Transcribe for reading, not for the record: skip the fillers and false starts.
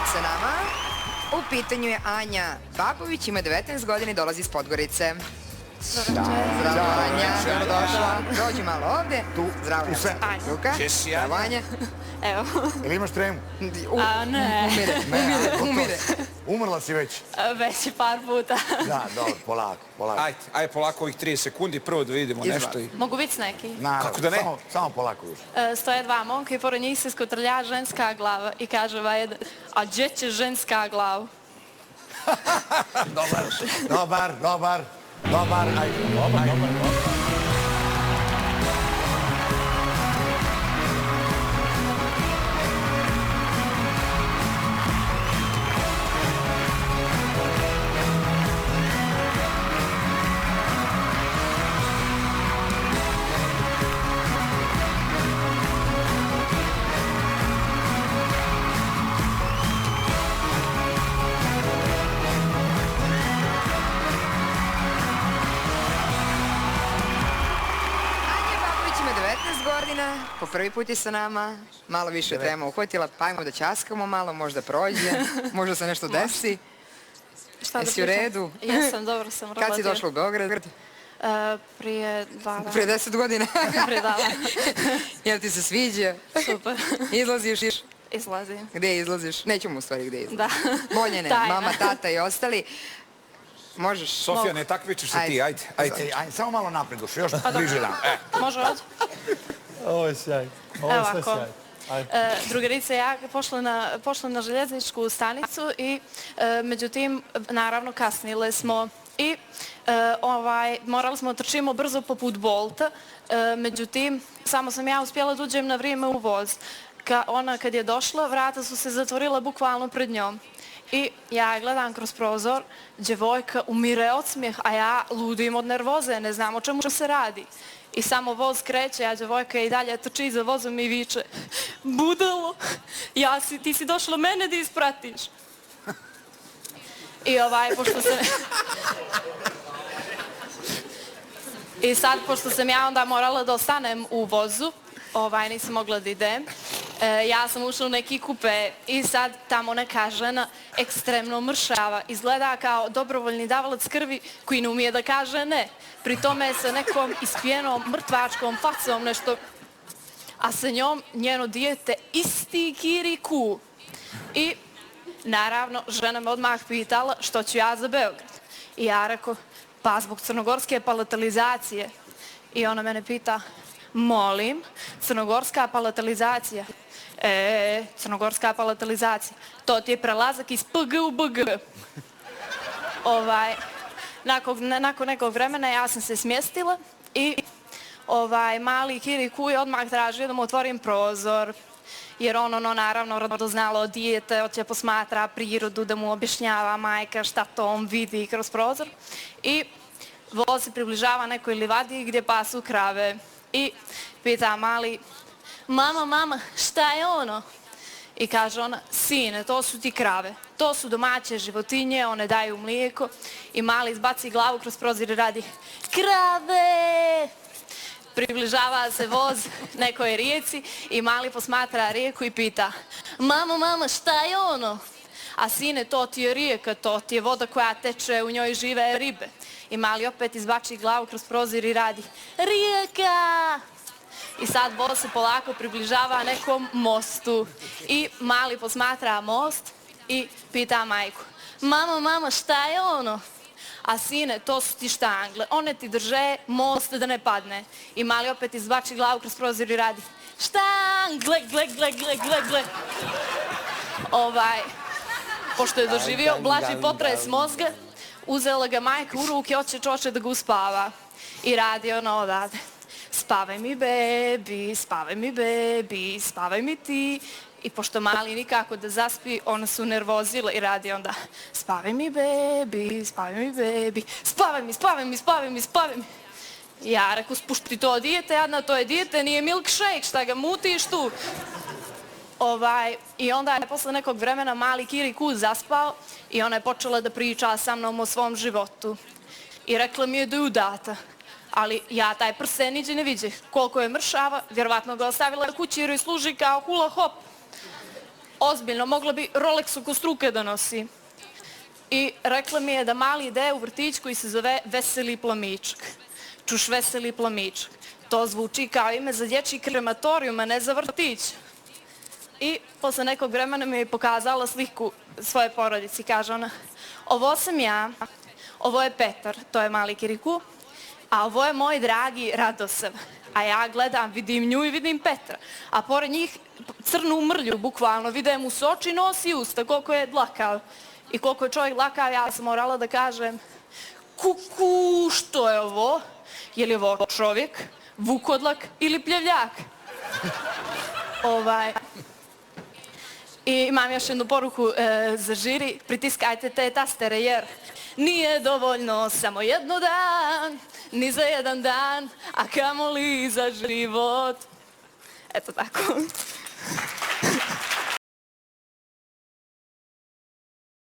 put sa nama. U pitanju je Anja Babović, ima 19 godina i dolazi iz Podgorice. Zdravo, Anja, dobrodošla. Dođi malo ovde. Zdravo, Anja. Luka. Zdravo, Anja. Evo. Ili imaš tremu? Ne. Umire. Umrla si već? Već je par puta. Da, dobro, polako. Ajde polako ovih 30 sekundi, prvo da vidimo nešto. Mogu biti neki? Kako da ne? Samo polako još. Stoje dva momka i pored njih se skotrlja ženska glava i kaže ovaj jedan, a gdje će ženska glava? Dobar. Godina, po prvi put je sa nama, malo više tema uhvatila, pa ajmo da ćaskamo malo, možda prođe, možda se nešto desi. Jesi u redu? Jesam, dobro sam. Kad si došla u Beograd? Prije 2 dana. Prije 10 godina? Prije dana. Jel ti se sviđa? Super. Izlaziš? Izlazim. Gde izlaziš? Nećemo u stvari gde izlaziš. Da. Bolje ne, mama, tata i ostali. Možeš? Sofija, ne takmičiš se ti, ajde. Ajde, samo malo napred dušu, još bliže nam. Može ovdje? Ovo je sjaj. Ovo je sve sjaj. Drugarica i ja pošla na željezničku stanicu i međutim, naravno, kasnile smo i morali smo trčimo brzo poput Bolta, međutim, samo sam ja uspjela da uđem na vrijeme u voz. Ona kad je došla, vrata su se zatvorila bukvalno pred njom. I ja gledam kroz prozor, djevojka umire od smijeha, a ja ludim od nervoze, ne znam o čemu se radi. I samo voz kreće, a djevojka i dalje trči za vozom i viče, budalo, ti si došla mene da ispratiš. I pošto se... I sad, pošto sam ja onda morala da ostanem u vozu, nisam mogla da idem, ja sam ušla u neki kupe i sad tamo neka žena ekstremno mršava. Izgleda kao dobrovoljni davalac krvi koji ne umije da kaže ne. Pri tome sa nekom ispijenom mrtvačkom facom nešto, a sa njom njeno dijete isti Kiriku. I naravno žena me odmah pitala što ću ja za Beograd. I ja rekao, pa zbog crnogorske palatalizacije. I ona mene pita, molim, crnogorska palatalizacija. Crnogorska palatalizacija. To ti je prelazak iz PG u BG. Nakon nekog vremena ja sam se smjestila i mali Kiriku je odmah tražio da mu otvorim prozor. Jer on naravno radoznalo od dijete, hoće posmatra prirodu, da mu objašnjava majka šta to on vidi kroz prozor. I voz se približava nekoj livadi gdje pasu krave. I pita mali, mama, šta je ono? I kaže ona, sine, to su ti krave. To su domaće životinje, one daju mlijeko. I mali izbaci glavu kroz prozor i radi, krave! Približava se voz nekoj rijeci i mali posmatra rijeku i pita, mama, šta je ono? A sine, to ti je rijeka, to ti je voda koja teče, u njoj žive ribe. I mali opet izbači glavu kroz prozor i radi, rijeka! I sad voz se polako približava nekom mostu. I mali posmatra most i pita majku, mama, šta je ono? A sine, to su ti štangle, one ti drže most da ne padne. I mali opet izbači glavu kroz prozor i radi, štangle, gle. Pošto je doživio blaži potres mozga, uzela ga majka u ruke, hoće da ga uspava. I radi ona odavde. Spavaj mi bebi, spavaj mi ti. I pošto mali nikako da zaspi, ona su nervozile i radi onda spavaj mi bebi, spavaj mi. Ja reku, spušti to dijete, jadna, to je dijete, nije milkshake, šta ga mutiš tu? I onda je posle nekog vremena mali Kiriku zaspao i ona je počela da priča sa mnom o svom životu. I rekla mi je da je udata. Ali ja taj prsten niđe ne viđe. Koliko je mršava, vjerovatno ga ostavila kući jer joj služi kao hula hop. ozbiljno, mogla bi Rolex oko struke da nosi. I rekla mi je da mali ide u vrtić koji se zove Veseli plamičak. Čuš Veseli plamičak. To zvuči kao ime za dječji krematorijum, a ne za vrtić. I posle nekog vremena mi je pokazala sliku svoje porodice. Kaže ona, ovo sam ja, ovo je Petar, to je mali Kiriku, a ovo je moj dragi Radosav. A ja gledam, vidim nju i vidim Petra. A pored njih crnu mrlju, bukvalno. Vidim mu se oči, nos i usta, koliko je dlakav. I koliko je čovjek dlakav, ja sam morala da kažem, kuku, što je ovo? Je li ovo čovjek, vukodlak ili pljevljak? I imam još jednu poruku za žiri. Pritiskajte te tastere jer nije dovoljno samo jedno dan, ni za jedan dan, a kamoli za život. Eto tako.